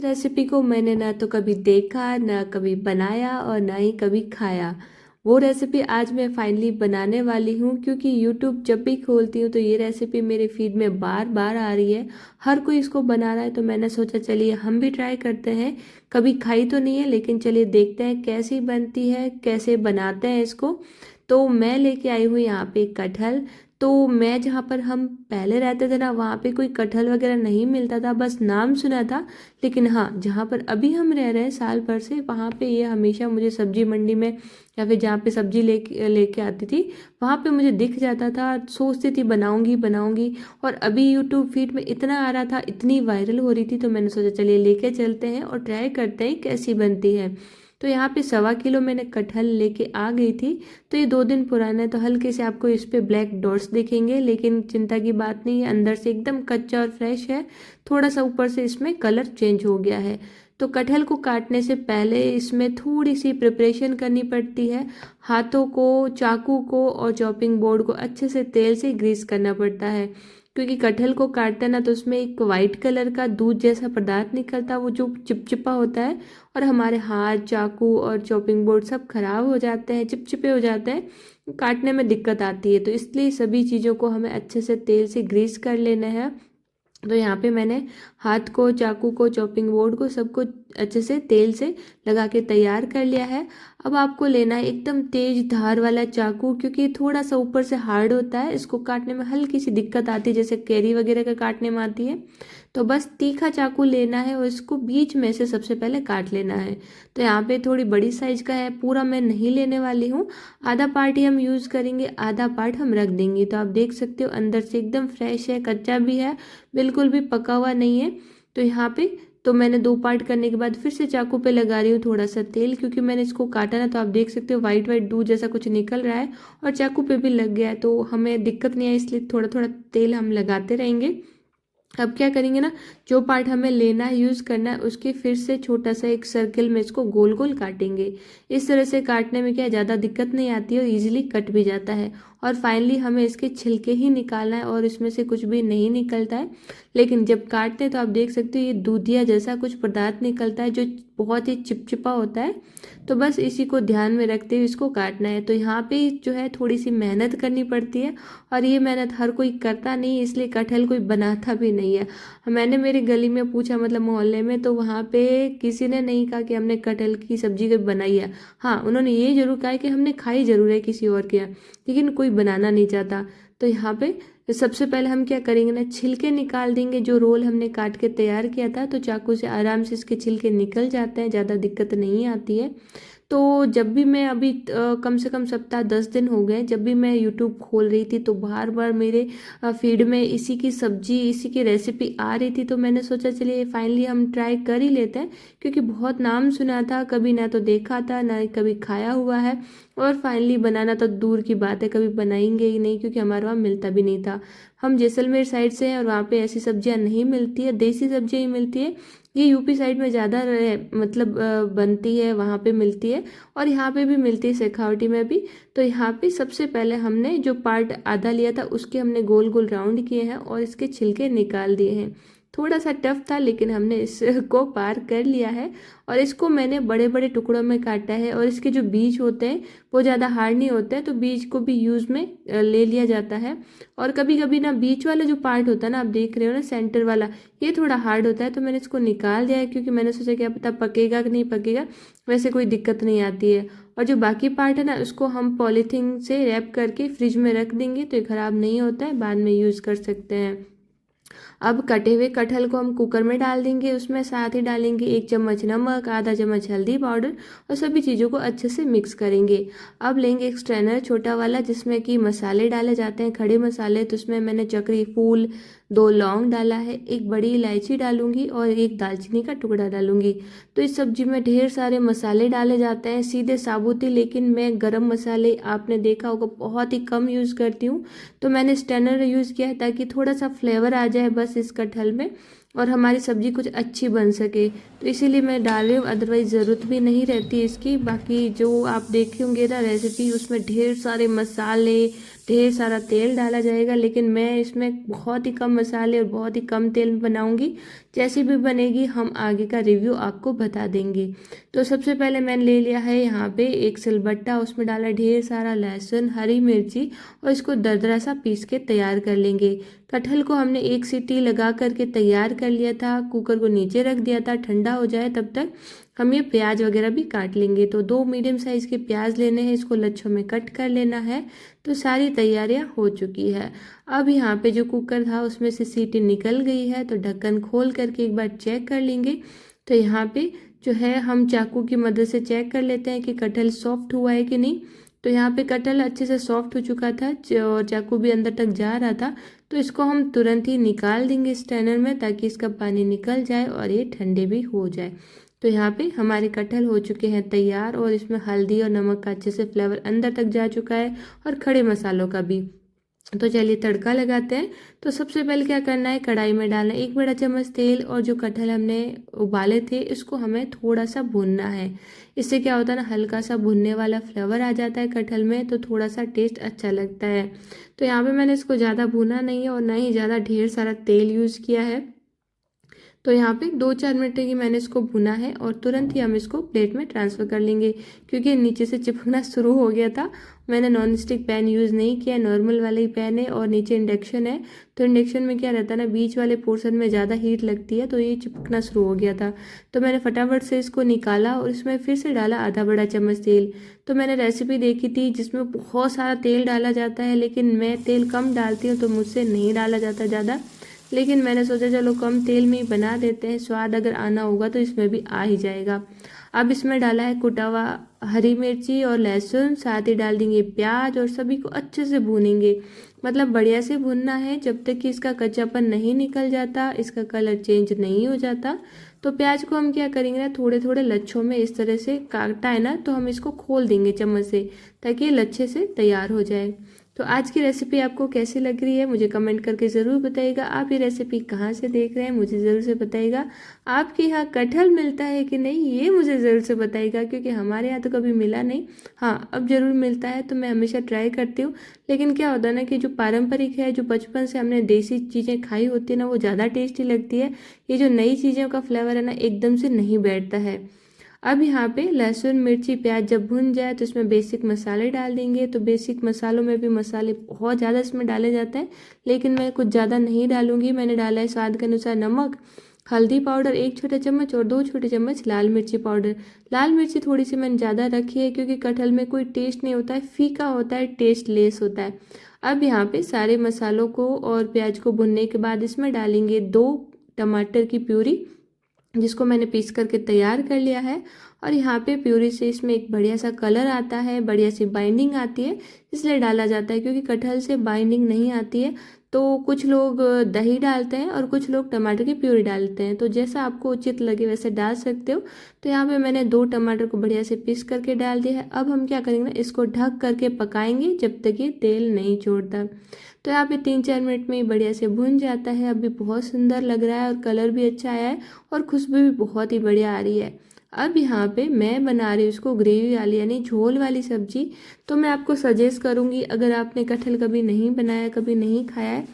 Recipe को मैंने ना तो कभी देखा, ना कभी बनाया और ना ही कभी खाया। वो रेसिपी आज मैं फाइनली बनाने वाली हूँ, क्योंकि यूट्यूब जब भी खोलती हूँ तो ये रेसिपी मेरे फीड में बार बार आ रही है। हर कोई इसको बना रहा है, तो मैंने सोचा चलिए हम भी ट्राई करते हैं। कभी खाई तो नहीं है, लेकिन चलिए देखते हैं कैसी बनती है, कैसे बनाते हैं इसको। तो मैं लेके आई हूँ यहाँ पे कटहल। तो मैं जहाँ पर हम पहले रहते थे ना, वहाँ पे कोई कटहल वगैरह नहीं मिलता था, बस नाम सुना था। लेकिन हाँ, जहाँ पर अभी हम रह रहे हैं साल भर से, वहाँ पे ये हमेशा मुझे सब्जी मंडी में या फिर जहाँ पे सब्जी लेके आती थी, वहाँ पे मुझे दिख जाता था। सोचती थी बनाऊंगी बनाऊंगी। और अभी यूट्यूब फीड में इतना आ रहा था, इतनी वायरल हो रही थी, तो मैंने सोचा चलिए लेके चलते हैं और ट्राई करते हैं कैसी बनती है। तो यहाँ पे 1.25 किलो मैंने कटहल लेके आ गई थी। तो ये 2 दिन पुराना है, तो हल्के से आपको इस पे ब्लैक डॉट्स दिखेंगे, लेकिन चिंता की बात नहीं है, अंदर से एकदम कच्चा और फ्रेश है। थोड़ा सा ऊपर से इसमें कलर चेंज हो गया है। तो कटहल को काटने से पहले इसमें थोड़ी सी प्रिपरेशन करनी पड़ती है। हाथों को, चाकू को और चॉपिंग बोर्ड को अच्छे से तेल से ग्रीस करना पड़ता है, क्योंकि कटहल को काटते हैं ना, तो उसमें एक वाइट कलर का दूध जैसा पदार्थ निकलता है, वो जो चिपचिपा होता है। और हमारे हाथ, चाकू और चॉपिंग बोर्ड सब खराब हो जाते हैं, चिपचिपे हो जाते हैं, काटने में दिक्कत आती है। तो इसलिए सभी चीज़ों को हमें अच्छे से तेल से ग्रीस कर लेना है। तो यहाँ पे मैंने हाथ को, चाकू को, चॉपिंग बोर्ड को, सबको अच्छे से तेल से लगा के तैयार कर लिया है। अब आपको लेना है एकदम तेज धार वाला चाकू, क्योंकि थोड़ा सा ऊपर से हार्ड होता है, इसको काटने में हल्की सी दिक्कत आती है, जैसे कैरी वगैरह का काटने में आती है। तो बस तीखा चाकू लेना है और इसको बीच में से सबसे पहले काट लेना है। तो यहाँ पे थोड़ी बड़ी साइज का है, पूरा मैं नहीं लेने वाली हूँ। आधा पार्ट ही हम यूज़ करेंगे, आधा पार्ट हम रख देंगे। तो आप देख सकते हो अंदर से एकदम फ्रेश है, कच्चा भी है, बिल्कुल भी पका हुआ नहीं है। तो यहाँ पे तो मैंने 2 पार्ट करने के बाद फिर से चाकू पे लगा रही हूँ थोड़ा सा तेल, क्योंकि मैंने इसको काटा ना, तो आप देख सकते हो वाइट वाइट दूध जैसा कुछ निकल रहा है और चाकू पे भी लग गया है। तो हमें दिक्कत नहीं है, इसलिए थोड़ा थोड़ा तेल हम लगाते रहेंगे। अब क्या करेंगे ना, जो पार्ट हमें लेना है, यूज़ करना है, उसके फिर से छोटा सा एक सर्किल में इसको गोल गोल काटेंगे। इस तरह से काटने में क्या है, ज़्यादा दिक्कत नहीं आती है और इजीली कट भी जाता है। और फाइनली हमें इसके छिलके ही निकालना है और इसमें से कुछ भी नहीं निकलता है। लेकिन जब काटते हैं तो आप देख सकते हो ये दूधिया जैसा कुछ पदार्थ निकलता है, जो बहुत ही चिपचिपा होता है। तो बस इसी को ध्यान में रखते हुए इसको काटना है। तो यहाँ पे जो है थोड़ी सी मेहनत करनी पड़ती है, और ये मेहनत हर कोई करता नहीं, इसलिए कटहल कोई बनाता भी नहीं है। मैंने मेरी गली में पूछा, मतलब मोहल्ले में, तो वहाँ पे किसी ने नहीं कहा कि हमने कटहल की सब्जी कभी बनाई है। हाँ, उन्होंने ये जरूर कहा है कि हमने खाई जरूर है किसी और के यहाँ, लेकिन कोई बनाना नहीं चाहता। तो यहाँ पे सबसे पहले हम क्या करेंगे ना, छिलके निकाल देंगे। जो रोल हमने काट के तैयार किया था, तो चाकू से आराम से इसके छिलके निकल जाते हैं, ज़्यादा दिक्कत नहीं आती है। तो जब भी मैं अभी कम से कम सप्ताह 10 दिन हो गए, जब भी मैं यूट्यूब खोल रही थी, तो बार बार मेरे फीड में इसी की सब्जी, इसी की रेसिपी आ रही थी। तो मैंने सोचा चलिए फाइनली हम ट्राई कर ही लेते हैं, क्योंकि बहुत नाम सुना था, कभी ना तो देखा था ना कभी खाया हुआ है। और फाइनली बनाना तो दूर की बात है, कभी बनाएंगे ही नहीं, क्योंकि हमारे वहाँ मिलता भी नहीं था। हम जैसलमेर साइड से हैं और वहाँ पे ऐसी सब्जियाँ नहीं मिलती है, देसी सब्जियाँ ही मिलती है। ये यूपी साइड में ज़्यादा मतलब बनती है, वहाँ पे मिलती है। और यहाँ पे भी मिलती है, शेखावटी में भी। तो यहाँ पे सबसे पहले हमने जो पार्ट आधा लिया था, उसके हमने गोल गोल राउंड किए हैं और इसके छिलके निकाल दिए हैं। थोड़ा सा टफ था, लेकिन हमने इसको पार कर लिया है। और इसको मैंने बड़े बड़े टुकड़ों में काटा है, और इसके जो बीज होते हैं वो ज़्यादा हार्ड नहीं होते हैं, तो बीज को भी यूज़ में ले लिया जाता है। और कभी कभी ना बीच वाला जो पार्ट होता है ना, आप देख रहे हो ना सेंटर वाला, ये थोड़ा हार्ड होता है। तो मैंने इसको निकाल दिया है, क्योंकि मैंने सोचा क्या पता पकेगा कि नहीं पकेगा, वैसे कोई दिक्कत नहीं आती है। और जो बाकी पार्ट है ना, उसको हम पॉलीथीन से रैप करके फ्रिज में रख देंगे, तो ये ख़राब नहीं होता है, बाद में यूज़ कर सकते हैं। अब कटे हुए कटहल को हम कुकर में डाल देंगे, उसमें साथ ही डालेंगे 1 चम्मच नमक, आधा चम्मच हल्दी पाउडर, और सभी चीज़ों को अच्छे से मिक्स करेंगे। अब लेंगे एक स्ट्रेनर छोटा वाला, जिसमें कि मसाले डाले जाते हैं, खड़े मसाले। तो उसमें मैंने चक्री फूल, 2 लौंग डाला है, एक बड़ी इलायची डालूंगी और एक दालचीनी का टुकड़ा डालूंगी। तो इस सब्जी में ढेर सारे मसाले डाले जाते हैं, सीधे साबुत ही, लेकिन मैं गरम मसाले, आपने देखा होगा, बहुत ही कम यूज़ करती हूँ। तो मैंने स्टैनर यूज़ किया है, ताकि थोड़ा सा फ्लेवर आ जाए बस इस कटहल में, और हमारी सब्ज़ी कुछ अच्छी बन सके। तो इसीलिए मैं डाल रही हूँ, अदरवाइज़ ज़रूरत भी नहीं रहती इसकी। बाकी जो आप देखे होंगे ना रेसिपी, उसमें ढेर सारे मसाले, ढेर सारा तेल डाला जाएगा, लेकिन मैं इसमें बहुत ही कम मसाले और बहुत ही कम तेल में बनाऊंगी। जैसी भी बनेगी हम आगे का रिव्यू आपको बता देंगे। तो सबसे पहले मैंने ले लिया है यहाँ पे एक सिलबट्टा, उसमें डाला ढेर सारा लहसुन, हरी मिर्ची और इसको दरदरा सा पीस के तैयार कर लेंगे। कटहल को हमने एक सीटी लगा करके तैयार कर लिया था, कुकर को नीचे रख दिया था ठंडा हो जाए तब तक हम ये प्याज वगैरह भी काट लेंगे। तो 2 मीडियम साइज़ के प्याज लेने हैं, इसको लच्छों में कट कर लेना है। तो सारी तैयारियां हो चुकी है। अब यहाँ पे जो कुकर था उसमें से सीटी निकल गई है, तो ढक्कन खोल करके एक बार चेक कर लेंगे। तो यहाँ पे जो है हम चाकू की मदद से चेक कर लेते हैं कि कटहल सॉफ्ट हुआ है कि नहीं। तो यहाँ पे कटहल अच्छे से सॉफ्ट हो चुका था और चाकू भी अंदर तक जा रहा था। तो इसको हम तुरंत ही निकाल देंगे स्ट्रेनर में, ताकि इसका पानी निकल जाए और ये ठंडे भी हो जाए। तो यहाँ पे हमारे कटहल हो चुके हैं तैयार और इसमें हल्दी और नमक का अच्छे से फ्लेवर अंदर तक जा चुका है और खड़े मसालों का भी। तो चलिए तड़का लगाते हैं। तो सबसे पहले क्या करना है, कढ़ाई में डालना है 1 बड़ा चम्मच तेल और जो कटहल हमने उबाले थे इसको हमें थोड़ा सा भूनना है। इससे क्या होता है ना, हल्का सा भुनने वाला फ्लेवर आ जाता है कटहल में, तो थोड़ा सा टेस्ट अच्छा लगता है। तो यहाँ पे मैंने इसको ज़्यादा भुना नहीं है और ना ही ज़्यादा ढेर सारा तेल यूज़ किया है। तो यहाँ पे 2-4 मिनट की मैंने इसको भुना है और तुरंत ही हम इसको प्लेट में ट्रांसफ़र कर लेंगे, क्योंकि नीचे से चिपकना शुरू हो गया था। मैंने नॉन स्टिक पैन यूज़ नहीं किया, नॉर्मल वाला ही पैन है और नीचे इंडक्शन है। तो इंडक्शन में क्या रहता है ना, बीच वाले पोर्शन में ज़्यादा हीट लगती है, तो ये चिपकना शुरू हो गया था। तो मैंने फटाफट से इसको निकाला और इसमें फिर से डाला आधा बड़ा चम्मच तेल। तो मैंने रेसिपी देखी थी जिसमें बहुत सारा तेल डाला जाता है, लेकिन मैं तेल कम डालती हूँ तो मुझसे नहीं डाला जाता ज़्यादा। लेकिन मैंने सोचा चलो कम तेल में ही बना देते हैं, स्वाद अगर आना होगा तो इसमें भी आ ही जाएगा। अब इसमें डाला है कुटा हुआ हरी मिर्ची और लहसुन, साथ ही डाल देंगे प्याज और सभी को अच्छे से भूनेंगे। मतलब बढ़िया से भूनना है जब तक कि इसका कच्चापन नहीं निकल जाता, इसका कलर चेंज नहीं हो जाता। तो प्याज को हम क्या करेंगे ना, थोड़े थोड़े लच्छों में इस तरह से काटा है ना, तो हम इसको खोल देंगे चम्मच से, ताकि ये लच्छे से तैयार हो जाए। तो आज की रेसिपी आपको कैसी लग रही है मुझे कमेंट करके ज़रूर बताइएगा। आप ये रेसिपी कहाँ से देख रहे हैं मुझे ज़रूर से बताइएगा। आपके यहाँ कटहल मिलता है कि नहीं ये मुझे ज़रूर से बताइएगा, क्योंकि हमारे यहाँ तो कभी मिला नहीं। हाँ, अब ज़रूर मिलता है तो मैं हमेशा ट्राई करती हूँ। लेकिन क्या होता है ना कि जो पारंपरिक है, जो बचपन से हमने देसी चीज़ें खाई होती है ना, वो ज़्यादा टेस्टी लगती है। ये जो नई चीज़ों का फ्लेवर है ना, एकदम से नहीं बैठता है। अब यहाँ पे लहसुन मिर्ची प्याज जब भुन जाए तो इसमें बेसिक मसाले डाल देंगे। तो बेसिक मसालों में भी मसाले बहुत ज़्यादा इसमें डाले जाते हैं, लेकिन मैं कुछ ज़्यादा नहीं डालूंगी। मैंने डाला है स्वाद के अनुसार नमक, हल्दी पाउडर 1 छोटा चम्मच और 2 छोटे चम्मच लाल मिर्ची पाउडर। लाल मिर्ची थोड़ी सी मैंने ज़्यादा रखी है, क्योंकि कटहल में कोई टेस्ट नहीं होता है, फीका होता है, टेस्ट लेस होता है। अब यहाँ पे सारे मसालों को और प्याज को भुनने के बाद इसमें डालेंगे 2 टमाटर की प्यूरी, जिसको मैंने पीस करके तैयार कर लिया है। और यहाँ पे प्यूरी से इसमें एक बढ़िया सा कलर आता है, बढ़िया सी बाइंडिंग आती है, इसलिए डाला जाता है, क्योंकि कटहल से बाइंडिंग नहीं आती है। तो कुछ लोग दही डालते हैं और कुछ लोग टमाटर की प्यूरी डालते हैं, तो जैसा आपको उचित लगे वैसे डाल सकते हो। तो यहाँ पे मैंने 2 टमाटर को बढ़िया से पीस करके डाल दिया है। अब हम क्या करेंगे ना, इसको ढक करके पकाएंगे जब तक ये तेल नहीं छोड़ता। तो यहाँ पे 3-4 मिनट में ही बढ़िया से भुन जाता है। अभी बहुत सुंदर लग रहा है और कलर भी अच्छा आया है और खुशबू भी बहुत ही बढ़िया आ रही है। अब यहाँ पे मैं बना रही हूँ इसको ग्रेवी वाली यानी झोल वाली सब्जी। तो मैं आपको सजेस्ट करूँगी, अगर आपने कटहल कभी नहीं बनाया, कभी नहीं खाया है,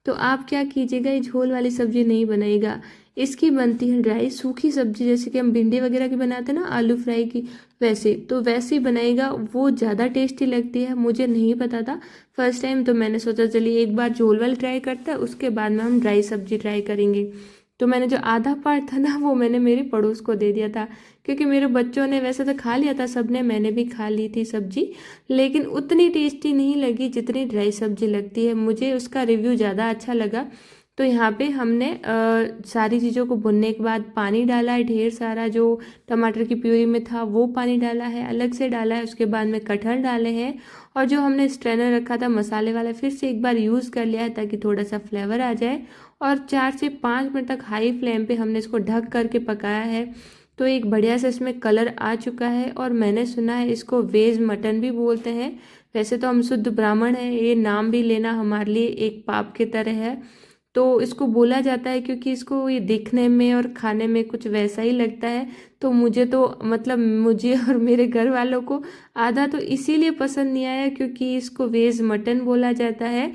तो आप क्या कीजिएगा, ये झोल वाली सब्जी नहीं बनाइएगा। इसकी बनती है ड्राई सूखी सब्जी, जैसे कि हम भिंडी वगैरह की बनाते हैं ना, आलू फ्राई की, वैसे तो वैसे ही बनाएगा, वो ज़्यादा टेस्टी लगती है। मुझे नहीं पता था फर्स्ट टाइम, तो मैंने सोचा चलिए एक बार झोल वाली ट्राई करते हैं, उसके बाद में हम ड्राई सब्जी ट्राई करेंगे। तो मैंने जो आधा पार्ट था ना, वो मैंने मेरी पड़ोस को दे दिया था, क्योंकि मेरे बच्चों ने वैसे तो खा लिया था सबने, मैंने भी खा ली थी सब्जी, लेकिन उतनी टेस्टी नहीं लगी जितनी ड्राई सब्जी लगती है। मुझे उसका रिव्यू ज़्यादा अच्छा लगा। तो यहाँ पे हमने सारी चीज़ों को भुनने के बाद पानी डाला है ढेर सारा, जो टमाटर की प्यूरी में था वो पानी डाला है, अलग से डाला है। उसके बाद में कटहल डाले हैं और जो हमने स्ट्रेनर रखा था मसाले वाला, फिर से एक बार यूज़ कर लिया है ताकि थोड़ा सा फ्लेवर आ जाए। और 4 से 5 मिनट तक हाई फ्लेम पे हमने इसको ढक करके पकाया है। तो एक बढ़िया से इसमें कलर आ चुका है और मैंने सुना है इसको वेज मटन भी बोलते हैं। वैसे तो हम शुद्ध ब्राह्मण हैं, ये नाम भी लेना हमारे लिए एक पाप की तरह है। तो इसको बोला जाता है क्योंकि इसको ये दिखने में और खाने में कुछ वैसा ही लगता है। तो मुझे तो मतलब मुझे और मेरे घर वालों को आधा तो इसीलिए पसंद नहीं आया क्योंकि इसको वेज मटन बोला जाता है।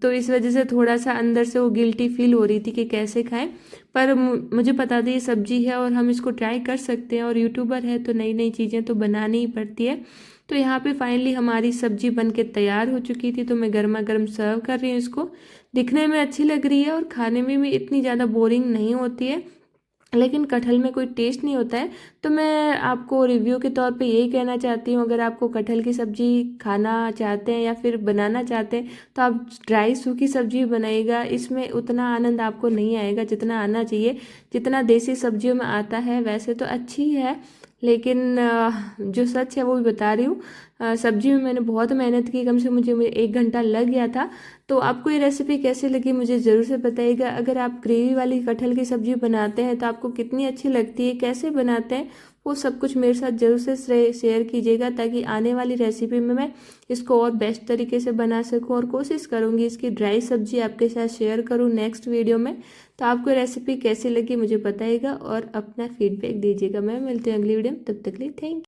तो इस वजह से थोड़ा सा अंदर से वो गिल्टी फील हो रही थी कि कैसे खाएं। पर मुझे पता था ये सब्जी है और हम इसको ट्राई कर सकते हैं, और यूट्यूबर है तो नई नई चीज़ें तो बनानी ही पड़ती है। तो यहाँ पे फाइनली हमारी सब्जी बन के तैयार हो चुकी थी, तो मैं गर्मा गर्म सर्व कर रही हूँ इसको। दिखने में अच्छी लग रही है और खाने में भी इतनी ज़्यादा बोरिंग नहीं होती है, लेकिन कटहल में कोई टेस्ट नहीं होता है। तो मैं आपको रिव्यू के तौर पे यही कहना चाहती हूँ, अगर आपको कटहल की सब्ज़ी खाना चाहते हैं या फिर बनाना चाहते हैं तो आप ड्राई सूखी सब्जी बनाइएगा। इसमें उतना आनंद आपको नहीं आएगा जितना आना चाहिए, जितना देसी सब्जियों में आता है। वैसे तो अच्छी है, लेकिन जो सच है वो भी बता रही हूँ। सब्जी में मैंने बहुत मेहनत की, कम से मुझे 1 घंटा लग गया था। तो आपको ये रेसिपी कैसी लगी मुझे ज़रूर से बताइएगा। अगर आप ग्रेवी वाली कटहल की सब्ज़ी बनाते हैं तो आपको कितनी अच्छी लगती है, कैसे बनाते हैं, वो सब कुछ मेरे साथ ज़रूर से शेयर कीजिएगा, ताकि आने वाली रेसिपी में मैं इसको और बेस्ट तरीके से बना सकूं। और कोशिश करूंगी इसकी ड्राई सब्ज़ी आपके साथ शेयर करूं नेक्स्ट वीडियो में। तो आपको रेसिपी कैसी लगी मुझे बताइएगा और अपना फीडबैक दीजिएगा। मैं मिलती हूँ अगली वीडियो में, तब तक के लिए थैंक यू।